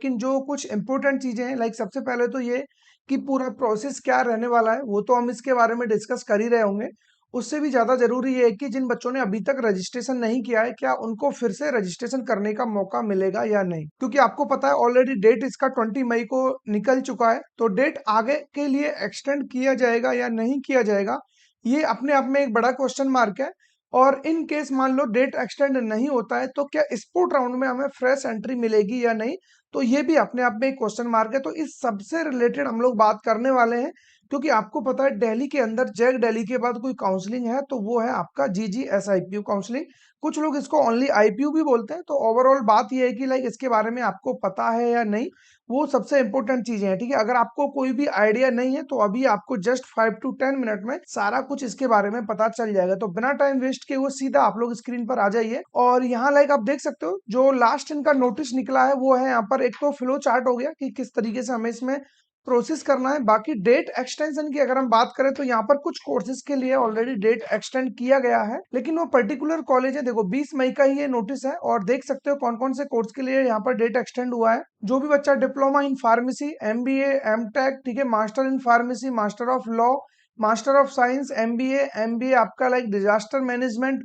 लेकिन जो कुछ इंपॉर्टेंट चीजें हैं, लाइक सबसे पहले तो ये कि पूरा प्रोसेस क्या रहने वाला है, वो तो हम इसके बारे में डिस्कस कर ही रहे होंगे। उससे भी ज्यादा जरूरी ये है कि जिन बच्चों ने अभी तक रजिस्ट्रेशन नहीं किया है, क्या उनको फिर से रजिस्ट्रेशन करने का मौका मिलेगा या नहीं, क्योंकि आपको पता है ऑलरेडी डेट इसका 20 मई को निकल चुका है। तो डेट आगे के लिए एक्सटेंड किया जाएगा या नहीं किया जाएगा, ये अपने आप में एक बड़ा क्वेश्चन मार्क है। और इन केस मान लो डेट एक्सटेंड नहीं होता है, तो क्या स्पोर्ट राउंड में हमें फ्रेश एंट्री मिलेगी या नहीं, तो ये भी अपने आप में एक क्वेश्चन मार्क है। तो इस सबसे रिलेटेड हम लोग बात करने वाले हैं, क्योंकि आपको पता है दिल्ली के अंदर जैक दिल्ली के बाद कोई काउंसलिंग है तो वो है आपका GGSIPU काउंसलिंग। कुछ लोग इसको ओनली IPU भी बोलते हैं। तो ओवरऑल बात ये है कि लाइक इसके बारे में आपको पता है या नहीं, वो सबसे इंपॉर्टेंट चीजें हैं। ठीक है, अगर आपको कोई भी आइडिया नहीं है तो अभी आपको जस्ट 5 to 10 मिनट में सारा कुछ इसके बारे में पता चल जाएगा। तो बिना टाइम वेस्ट किए वो सीधा आप लोग स्क्रीन पर आ जाइए। और यहाँ लाइक आप देख सकते हो जो लास्ट इनका नोटिस निकला है वो है यहाँ पर एक तो फ्लो चार्ट हो गया कि किस तरीके से हमें इसमें प्रोसेस करना है। बाकी डेट एक्सटेंशन की अगर हम बात करें तो यहाँ पर कुछ कोर्सेज के लिए ऑलरेडी डेट एक्सटेंड किया गया है, लेकिन वो पर्टिकुलर कॉलेज है, देखो 20 मई का ही ये नोटिस है। और देख सकते हो कौन कौन से कोर्स के लिए यहाँ पर डेट एक्सटेंड हुआ है। जो भी बच्चा diploma in pharmacy, MBA, M.Tech, ठीक है, master in pharmacy, master of law, master of science, MBA आपका like disaster management,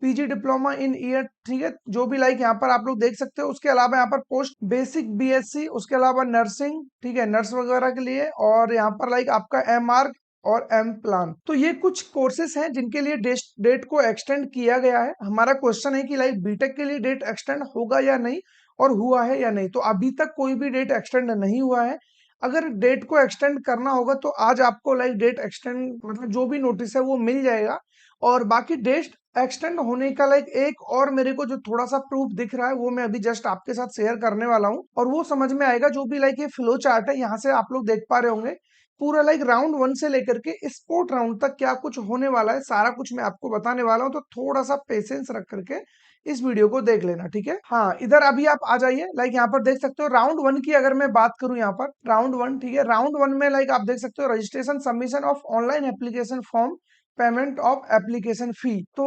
PG diploma in year, ठीक है, जो भी लाइक यहाँ पर आप लोग देख सकते हो। उसके अलावा यहाँ पर पोस्ट बेसिक BSc, उसके अलावा नर्सिंग, ठीक है, नर्स वगैरह के लिए, और यहाँ पर लाइक आपका MR और M प्लान। तो ये कुछ कोर्सेस हैं जिनके लिए डेट को एक्सटेंड किया गया है। हमारा क्वेश्चन है कि लाइक बीटेक के लिए डेट एक्सटेंड होगा या नहीं, और हुआ है या नहीं। तो अभी तक कोई भी डेट एक्सटेंड नहीं हुआ है। अगर डेट को एक्सटेंड करना होगा तो आज आपको लाइक डेट एक्सटेंड मतलब जो भी नोटिस है वो मिल जाएगा। और बाकी डेट एक्सटेंड होने का लाइक एक और मेरे को जो थोड़ा सा प्रूफ दिख रहा है वो मैं अभी जस्ट आपके साथ शेयर करने वाला हूँ, और वो समझ में आएगा। जो भी लाइक ये फ्लो चार्ट है, यहाँ से आप लोग देख पा रहे होंगे पूरा लाइक राउंड 1 से लेकर के स्पोर्ट राउंड तक क्या कुछ होने वाला है, सारा कुछ मैं आपको बताने वाला हूँ। तो थोड़ा सा पेशेंस रख करके इस वीडियो को देख लेना, ठीक है। हाँ, इधर अभी आप आ जाइए। लाइक यहाँ पर देख सकते हो राउंड 1 की अगर मैं बात करूं, यहाँ पर राउंड 1, ठीक है, राउंड 1 में लाइक आप देख सकते हो registration, submission of online application form, payment of application fee. तो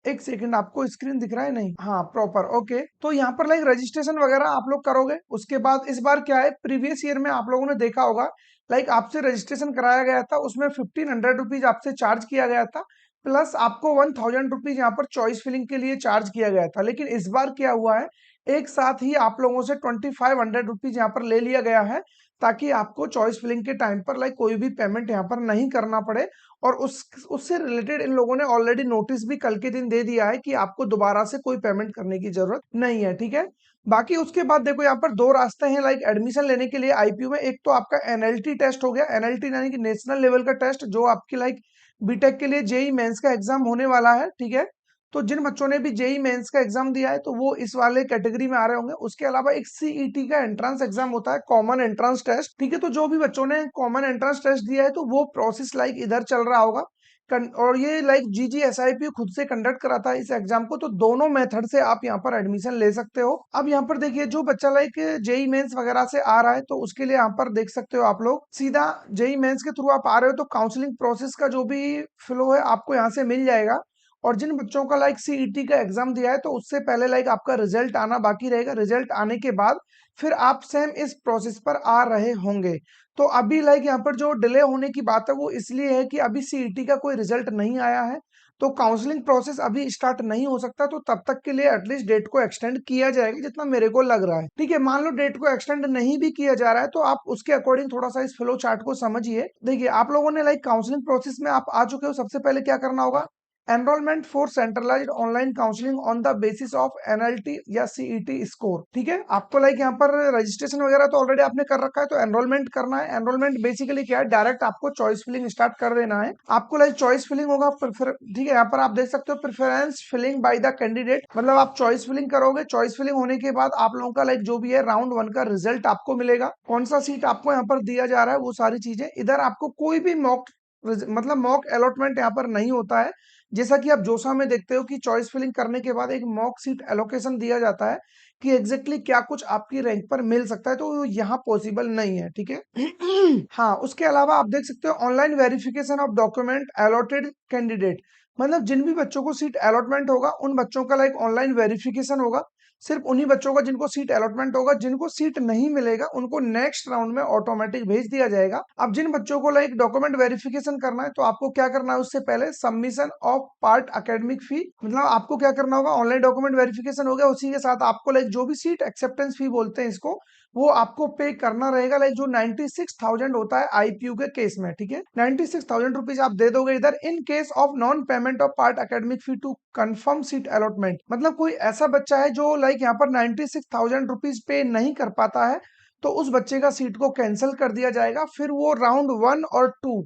एक सेकंड, आपको स्क्रीन दिख रहा है? नहीं, हाँ प्रॉपर, ओके। तो यहाँ पर लाइक रजिस्ट्रेशन वगैरह आप लोग करोगे। उसके बाद इस बार क्या है, प्रीवियस ईयर में आप लोगों ने देखा होगा लाइक आपसे रजिस्ट्रेशन कराया गया था, उसमें 1500 रुपीज आपसे चार्ज किया गया था, प्लस आपको 1000 रुपीज यहाँ पर चॉइस फिलिंग के लिए चार्ज किया गया था। लेकिन इस बार क्या हुआ है, एक साथ ही आप लोगों से 2500 रुपीज यहाँ पर ले लिया गया है, ताकि आपको चॉइस फिलिंग के टाइम पर लाइक कोई भी पेमेंट यहाँ पर नहीं करना पड़े। और उससे रिलेटेड इन लोगों ने ऑलरेडी नोटिस भी कल के दिन दे दिया है कि आपको दोबारा से कोई पेमेंट करने की जरूरत नहीं है, ठीक है। बाकी उसके बाद देखो यहाँ पर दो रास्ते हैं लाइक एडमिशन लेने के लिए IPU में। एक तो आपका NLT टेस्ट हो गया, NLT यानी कि नेशनल लेवल का टेस्ट, जो आपकी लाइक बीटेक के लिए जेई मेंस का एग्जाम होने वाला है, ठीक है। तो जिन बच्चों ने भी जेई मेंस का एग्जाम दिया है तो वो इस वाले कैटेगरी में आ रहे होंगे। उसके अलावा एक CET का एंट्रेंस एग्जाम होता है, कॉमन एंट्रेंस टेस्ट, ठीक है। तो जो भी बच्चों ने कॉमन एंट्रेंस टेस्ट दिया है तो वो प्रोसेस लाइक इधर चल रहा होगा। और ये लाइक GGSIPU खुद से कंडक्ट कराता है इस एग्जाम को। तो दोनों मेथड से आप यहाँ पर एडमिशन ले सकते हो। अब यहाँ पर देखिए, जो बच्चा लाइक जेई मेंस वगैरह से आ रहा है तो उसके लिए यहाँ पर देख सकते हो आप लोग सीधा जेई मेंस के थ्रू आप आ रहे हो तो काउंसलिंग प्रोसेस का जो भी फ्लो है आपको यहाँ से मिल जाएगा। और जिन बच्चों का लाइक CET का एग्जाम दिया है तो उससे पहले लाइक आपका रिजल्ट आना बाकी रहेगा। रिजल्ट आने के बाद फिर आप सेम इस प्रोसेस पर आ रहे होंगे। तो अभी लाइक यहाँ पर जो डिले होने की बात है वो इसलिए है कि अभी CET का कोई रिजल्ट नहीं आया है, तो काउंसलिंग प्रोसेस अभी स्टार्ट नहीं हो सकता। तो तब तक के लिए एटलीस्ट डेट को एक्सटेंड किया जाएगा, जितना मेरे को लग रहा है, ठीक है। मान लो डेट को एक्सटेंड नहीं भी किया जा रहा है तो आप उसके अकॉर्डिंग थोड़ा सा इस फ्लो चार्ट को समझिए। देखिए, आप लोगों ने लाइक काउंसलिंग प्रोसेस में आप आ चुके हो। सबसे पहले क्या करना होगा, enrolment for centralised online counselling on the basis of NLT या CET स्कोर, ठीक है। आपको लाइक यहाँ पर रजिस्ट्रेशन वगैरह तो ऑलरेडी आपने कर रखा है, तो एनरोलमेंट करना है। एनरोलमेंट बेसिकली क्या है, डायरेक्ट आपको चॉइस फिलिंग स्टार्ट कर देना है। आपको लाइक चॉइस फिलिंग होगा, ठीक है। यहाँ पर आप देख सकते हो preference filling by the candidate, मतलब आप चॉइस फिलिंग करोगे। चॉइस फिलिंग होने के बाद आप लोगों का लाइक जो भी है राउंड 1 का रिजल्ट आपको मिलेगा, कौन सा सीट आपको यहाँ पर दिया जा रहा है वो सारी चीजें। इधर आपको कोई भी मॉक अलॉटमेंट यहाँ पर नहीं होता है। जैसा कि आप जोसा में देखते हो कि चॉइस फिलिंग करने के बाद एक मॉक सीट एलोकेशन दिया जाता है कि एग्जैक्टली क्या कुछ आपकी रैंक पर मिल सकता है, तो यहाँ पॉसिबल नहीं है, ठीक है। हाँ, उसके अलावा आप देख सकते हो online verification of document allotted candidate, मतलब जिन भी बच्चों को सीट अलॉटमेंट होगा उन बच्चों का लाइक ऑनलाइन वेरिफिकेशन होगा। सिर्फ उन्हीं बच्चों का जिनको सीट अलॉटमेंट होगा, जिनको सीट नहीं मिलेगा उनको नेक्स्ट राउंड में ऑटोमेटिक भेज दिया जाएगा। अब जिन बच्चों को लाइक डॉक्यूमेंट वेरिफिकेशन करना है तो आपको क्या करना है, उससे पहले सबमिशन ऑफ पार्ट एकेडमिक फी, मतलब आपको क्या करना होगा, ऑनलाइन डॉक्यूमेंट वेरिफिकेशन हो गया, उसी के साथ आपको लाइक जो भी सीट एक्सेप्टेंस फी बोलते हैं इसको, वो आपको पे करना रहेगा, लाइक जो 96,000 होता है आईपीयू के केस में, ठीक है। 96,000 रुपीज आप दे दोगे इधर in case of non payment of part academic fee to confirm seat allotment. मतलब कोई ऐसा बच्चा है जो लाइक यहाँ पर 96,000 रुपीज पे नहीं कर पाता है, तो उस बच्चे का सीट को कैंसिल कर दिया जाएगा। फिर वो राउंड 1 और 2,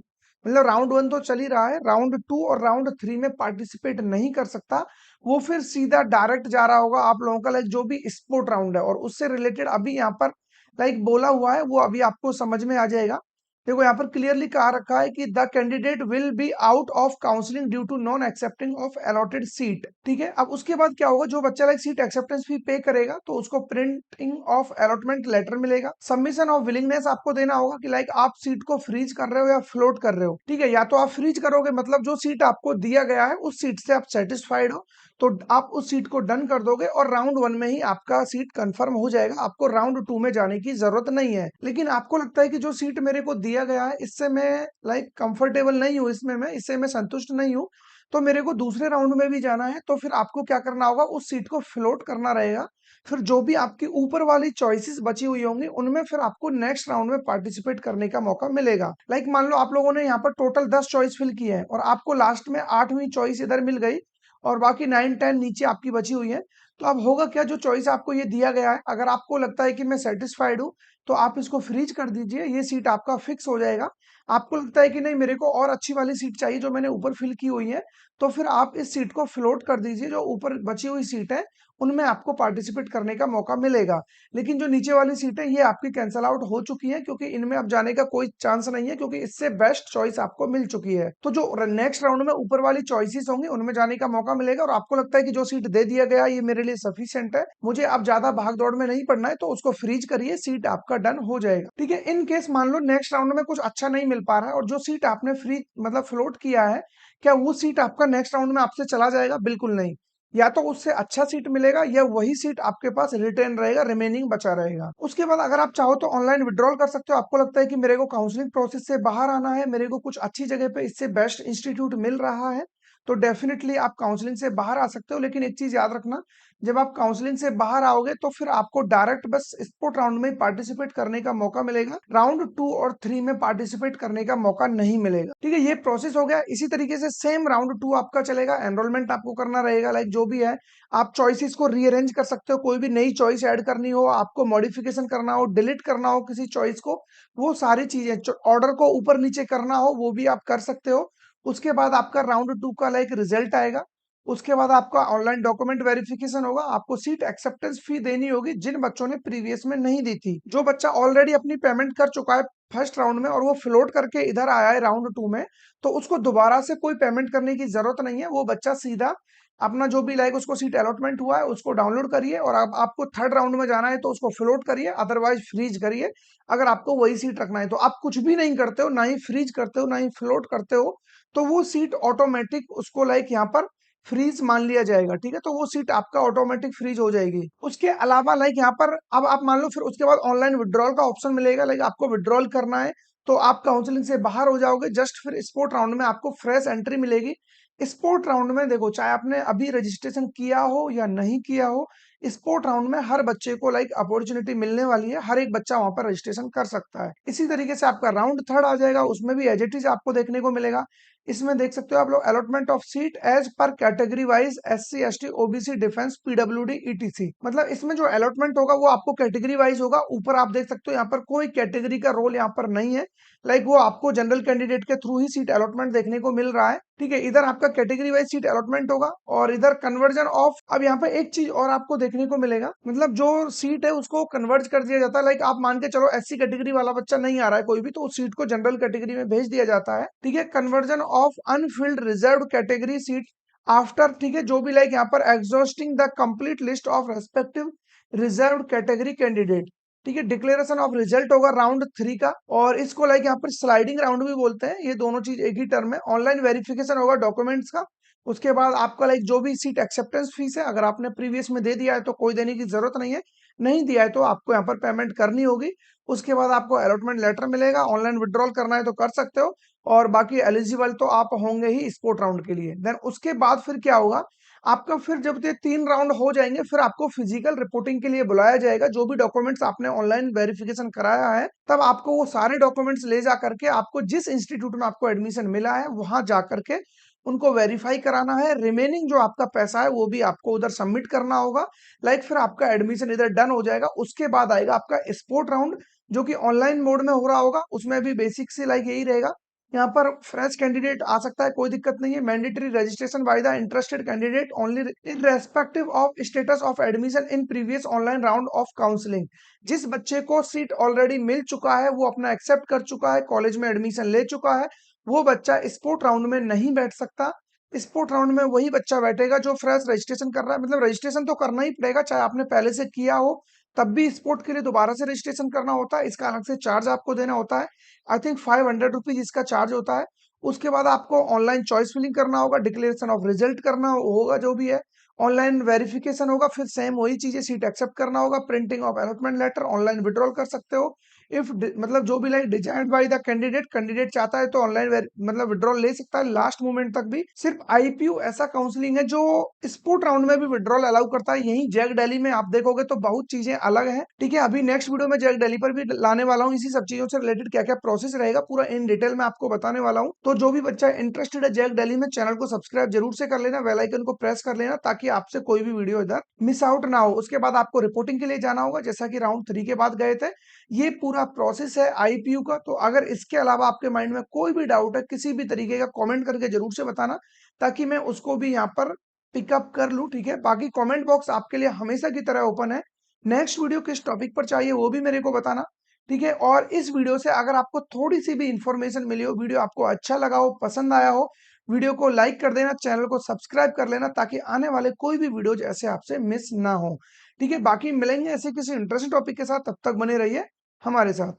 मतलब राउंड 1 तो चल ही रहा है, राउंड 2 और राउंड 3 में पार्टिसिपेट नहीं कर सकता। वो फिर सीधा डायरेक्ट जा रहा होगा आप लोगों का लाइक जो भी स्पोर्ट राउंड है, और उससे रिलेटेड अभी यहाँ पर लाइक बोला हुआ है वो अभी आपको समझ में आ जाएगा। देखो यहाँ पर क्लियरली कहा रखा है कि the candidate will be out of counselling due to non accepting of allotted seat, ठीक है। अब उसके बाद क्या होगा, जो बच्चा लाइक सीट एक्सेप्टेंस फी पे करेगा तो उसको प्रिंटिंग ऑफ अलॉटमेंट लेटर मिलेगा। सबमिशन ऑफ विलिंगनेस आपको देना होगा कि लाइक आप सीट को फ्रीज कर रहे हो या फ्लोट कर रहे हो, ठीक है। या तो आप फ्रीज करोगे, मतलब जो सीट आपको दिया गया है उस सीट से आप सेटिस्फाइड हो, तो आप उस सीट को डन कर दोगे और राउंड 1 में ही आपका सीट कंफर्म हो जाएगा, आपको राउंड 2 में जाने की जरूरत नहीं है। लेकिन आपको लगता है कि जो सीट मेरे को दिया गया है इससे मैं लाइक कंफर्टेबल नहीं हूँ, इसमें मैं इससे मैं संतुष्ट नहीं हूँ, तो मेरे को दूसरे राउंड में भी जाना है, तो फिर आपको क्या करना होगा, उस सीट को फ्लोट करना रहेगा। फिर जो भी आपकी ऊपर वाली चॉइसेस बची हुई होंगी उनमें फिर आपको नेक्स्ट राउंड में पार्टिसिपेट करने का मौका मिलेगा। लाइक मान लो आप लोगों ने यहाँ पर टोटल 10 चॉइस फिल की है और आपको लास्ट में 8वीं चॉइस इधर मिल गई और बाकी 9 10 नीचे आपकी बची हुई है। तो अब होगा क्या, जो चॉइस आपको ये दिया गया है, अगर आपको लगता है कि मैं सेटिस्फाइड हूँ तो आप इसको फ्रीज कर दीजिए, ये सीट आपका फिक्स हो जाएगा। आपको लगता है कि नहीं मेरे को और अच्छी वाली सीट चाहिए जो मैंने ऊपर फिल की हुई है, तो फिर आप इस सीट को फ्लोट कर दीजिए, जो ऊपर बची हुई सीट है उनमें आपको पार्टिसिपेट करने का मौका मिलेगा। लेकिन जो नीचे वाली सीट है ये आपकी कैंसल आउट हो चुकी है, क्योंकि इनमें अब जाने का कोई चांस नहीं है, क्योंकि इससे बेस्ट चॉइस आपको मिल चुकी है। तो जो नेक्स्ट राउंड में ऊपर वाली चॉइसेस होंगी उनमें जाने का मौका मिलेगा, और आपको लगता है कि जो सीट दे दिया गया ये मेरे लिए सफिशिएंट है, मुझे अब ज्यादा भाग दौड़ में नहीं पड़ना है, तो उसको फ्रीज करिए, सीट आपका डन हो जाएगा, ठीक है। इन केस मान लो नेक्स्ट राउंड में कुछ अच्छा नहीं मिल पा रहा है और जो सीट आपने फ्री मतलब फ्लोट किया है, क्या वो सीट आपका नेक्स्ट राउंड में आपसे चला जाएगा? बिल्कुल नहीं। या तो उससे अच्छा सीट मिलेगा या वही सीट आपके पास रिटेन रहेगा, रिमेनिंग बचा रहेगा। उसके बाद अगर आप चाहो तो ऑनलाइन विड्रॉल कर सकते हो। आपको लगता है कि मेरे को काउंसलिंग प्रोसेस से बाहर आना है, मेरे को कुछ अच्छी जगह पे इससे बेस्ट इंस्टीट्यूट मिल रहा है, तो डेफिनेटली आप काउंसलिंग से बाहर आ सकते हो। लेकिन एक चीज याद रखना, जब आप काउंसलिंग से बाहर आओगे तो फिर आपको डायरेक्ट बस स्पोर्ट राउंड में पार्टिसिपेट करने का मौका मिलेगा, राउंड 2 और 3 में पार्टिसिपेट करने का मौका नहीं मिलेगा, ठीक है। ये प्रोसेस हो गया। इसी तरीके से सेम राउंड 2 आपका चलेगा, एनरोलमेंट आपको करना रहेगा, लाइक जो भी है आप चॉइसेस को रीअरेंज कर सकते हो, कोई भी नई चॉइस ऐड करनी हो, आपको मॉडिफिकेशन करना हो, डिलीट करना हो किसी चॉइस को, वो सारी चीजें, ऑर्डर को ऊपर नीचे करना हो वो भी आप कर सकते हो। उसके बाद आपका राउंड 2 का लाइक रिजल्ट आएगा। उसके बाद आपका ऑनलाइन डॉक्यूमेंट वेरिफिकेशन होगा, आपको सीट एक्सेप्टेंस फी देनी होगी जिन बच्चों ने प्रीवियस में नहीं दी थी। जो बच्चा ऑलरेडी अपनी पेमेंट कर चुका है फर्स्ट राउंड में और वो फ्लोट करके इधर आया है राउंड 2 में, तो उसको दोबारा से कोई पेमेंट करने की जरूरत नहीं है। वो बच्चा सीधा अपना जो भी लाइक उसको सीट अलॉटमेंट हुआ है उसको डाउनलोड करिए, और अब आपको थर्ड राउंड में जाना है तो उसको फ्लोट करिए, अदरवाइज फ्रीज करिए। अगर आपको वही सीट रखना है तो आप कुछ भी नहीं करते हो, ना ही फ्रीज करते हो ना ही फ्लोट करते हो, तो वो सीट ऑटोमेटिक उसको लाइक यहाँ पर फ्रीज मान लिया जाएगा, ठीक है। तो वो सीट आपका ऑटोमेटिक फ्रीज हो जाएगी। उसके अलावा लाइक यहाँ पर अब आप मान लो फिर उसके बाद ऑनलाइन विड्रॉल का ऑप्शन मिलेगा, लाइक आपको विड्रॉल करना है तो आप काउंसलिंग से बाहर हो जाओगे, जस्ट फिर स्पोर्ट राउंड में आपको फ्रेश एंट्री मिलेगी। स्पोर्ट राउंड में देखो, चाहे आपने अभी रजिस्ट्रेशन किया हो या नहीं किया हो, स्पोर्ट राउंड में हर बच्चे को लाइक अपॉर्चुनिटी मिलने वाली है, हर एक बच्चा वहां पर रजिस्ट्रेशन कर सकता है। इसी तरीके से आपका राउंड थर्ड आ जाएगा, उसमें भी एज इट इज आपको देखने को मिलेगा। इसमें देख सकते हो आप लोग, allotment of seat as per category wise SC ST OBC defence PWD ETC, मतलब इसमें जो अलॉटमेंट होगा वो आपको कैटेगरी वाइज होगा। ऊपर आप देख सकते हो यहाँ पर कोई कैटेगरी का रोल यहाँ पर नहीं है, लाइक वो आपको जनरल कैंडिडेट के थ्रू ही सीट अलॉटमेंट देखने को मिल रहा है, ठीक है। इधर आपका कैटेगरी वाइज सीट अलॉटमेंट होगा और इधर कन्वर्जन ऑफ, अब यहाँ पे एक चीज और आपको देखने को मिलेगा, मतलब जो सीट है उसको कन्वर्ट कर दिया जाता है। लाइक आप मान के चलो SC कैटेगरी वाला बच्चा नहीं आ रहा है कोई भी, तो उस सीट को जनरल कैटेगरी में भेज दिया जाता है, ठीक है। Conversion of Anfield reserve category seat after, ठीक है, जो भी लाइक यहाँ पर exhausting the complete list of respective reserve category candidate, ठीक है। डिक्लेरेशन ऑफ रिजल्ट होगा राउंड 3 का, और इसको लाइक यहाँ पर स्लाइडिंग राउंड भी बोलते हैं, ये दोनों चीज एक ही टर्म है। ऑनलाइन वेरिफिकेशन होगा डॉक्यूमेंट्स का, उसके बाद आपका लाइक जो भी सीट एक्सेप्टेंस फीस है, अगर आपने प्रीवियस में दे दिया है तो कोई देने की जरूरत नहीं है, नहीं दिया है तो आपको यहाँ पर पेमेंट करनी होगी। उसके बाद आपको अलॉटमेंट लेटर मिलेगा, ऑनलाइन विड्रॉल करना है तो कर सकते हो, और बाकी एलिजिबल तो आप होंगे ही स्पोर्ट राउंड के लिए। देन उसके बाद फिर क्या होगा, आपका फिर जब ये 3 राउंड हो जाएंगे फिर आपको फिजिकल रिपोर्टिंग के लिए बुलाया जाएगा। जो भी डॉक्यूमेंट्स आपने ऑनलाइन वेरिफिकेशन कराया है, तब आपको वो सारे डॉक्यूमेंट्स ले जा करके आपको जिस इंस्टीट्यूट में आपको एडमिशन मिला है वहां जा करके उनको वेरीफाई कराना है। रिमेनिंग जो आपका पैसा है वो भी आपको उधर सबमिट करना होगा। लाइक फिर आपका एडमिशन इधर डन हो जाएगा। उसके बाद आएगा आपका स्पोर्ट राउंड, जो कि ऑनलाइन मोड में हो रहा होगा। उसमें भी बेसिक से लाइक यही रहेगा, यहाँ पर फ्रेश कैंडिडेट आ सकता है, कोई दिक्कत नहीं है। Mandatory registration by the interested candidate only in respective of status of admission in previous online round of counselling. जिस बच्चे को सीट ऑलरेडी मिल चुका है, वो अपना एक्सेप्ट कर चुका है, कॉलेज में एडमिशन ले चुका है, वो बच्चा स्पोर्ट राउंड में नहीं बैठ सकता। स्पोर्ट राउंड में वही बच्चा बैठेगा जो फ्रेश रजिस्ट्रेशन कर रहा है। मतलब रजिस्ट्रेशन तो करना ही पड़ेगा, चाहे आपने पहले से किया हो, तब भी स्पोर्ट के लिए दोबारा से रजिस्ट्रेशन करना होता है। इसका अलग से चार्ज आपको देना होता है, आई थिंक 500 रुपीज इसका चार्ज होता है। उसके बाद आपको ऑनलाइन चॉइस फिलिंग करना होगा, डिक्लेरेशन ऑफ रिजल्ट करना होगा, जो भी है ऑनलाइन वेरिफिकेशन होगा, फिर सेम वही चीजें, सीट एक्सेप्ट करना होगा, printing of allotment letter, online withdrawal कर सकते हो। इफ मतलब जो भी like desired by the candidate, candidate चाहता है तो ऑनलाइन मतलब विड्रॉल ले सकता है लास्ट मोमेंट तक भी। सिर्फ आईपीयू ऐसा काउंसलिंग है जो स्पोर्ट राउंड में भी विड्रॉल अलाउ करता है। यही जैक दिल्ली में आप देखोगे तो बहुत चीजें अलग हैं, ठीक है। अभी नेक्स्ट वीडियो में जैक दिल्ली पर भी लाने वाला हूँ, इसी सब चीजों से रिलेटेड क्या क्या प्रोसेस रहेगा पूरा इन डिटेल में आपको बताने वाला हूँ। तो जो भी बच्चा इंटरेस्टेड है जैक दिल्ली में, चैनल को सब्सक्राइब जरूर से कर लेना, बेल आइकन को प्रेस कर लेना, ताकि आपसे कोई भी वीडियो इधर मिस आउट ना हो। उसके बाद आपको रिपोर्टिंग के लिए जाना होगा, जैसा कि राउंड 3 के बाद गए थे। ये पूरा प्रोसेस है आईपीयू का। तो अगर इसके अलावा आपके माइंड में कोई भी डाउट है किसी भी तरीके का, कमेंट करके जरूर से बताना, ताकि मैं उसको भी यहाँ पर पिकअप कर लूँ, ठीक है। बाकी कमेंट बॉक्स आपके लिए हमेशा की तरह ओपन है। नेक्स्ट वीडियो किस टॉपिक पर चाहिए वो भी मेरे को बताना, ठीक है। और इस वीडियो से अगर आपको थोड़ी सी भी इंफॉर्मेशन मिली हो, वीडियो आपको अच्छा लगा हो, पसंद आया हो, वीडियो को लाइक कर देना, चैनल को सब्सक्राइब कर लेना, ताकि आने वाले कोई भी वीडियो ऐसे आपसे मिस ना हो, ठीक है। बाकी मिलेंगे ऐसे किसी इंटरेस्टिंग टॉपिक के साथ, तब तक बने रहिए हमारे साथ।